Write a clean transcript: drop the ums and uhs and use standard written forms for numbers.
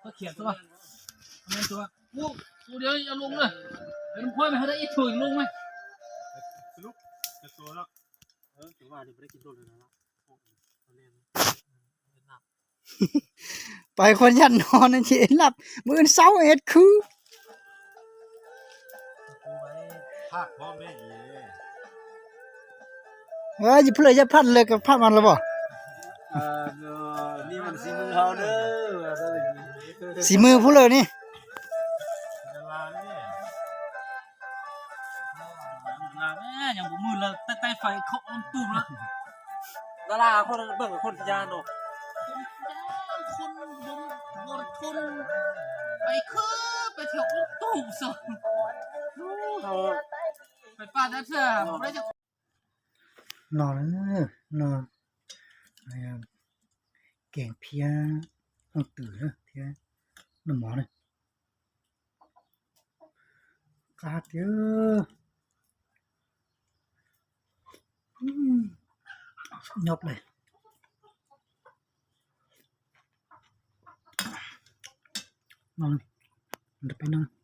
ก็เขียนตัวมันตัวกูเดี๋ยวเอาลงเลยเป็นพ่อไม่ให้ได้อีกถุยลงไหมสรุปจะตัวแล้วถึงว่าเดี๋ยวไม่ได้กินตัวเลยนะไปคนยันนอนนั่นสิหลับมื้อเช้าเอ็ดคือภาคพ่อแม่อย่าเพิ่นจะพัดเลยกับพัดมันแล้วบ่นี่มันสีมือเฮาเด้อสีมือผู้เลยนี่อย่างผมมือเลยใต้ไฟเขาอ้อมตุ้มแล้วดาราคนเบิ่งคนยานออกคนบนทุนไปคือไปเที่ยวอ้อมตุ้มซะไปป้าได้เถอะผมได้จะนอนนอนแกงเพียต้องตื่นนะเพียน้ำหมอนี่กาดเยอะยบเลยนอนมันจะไปนอน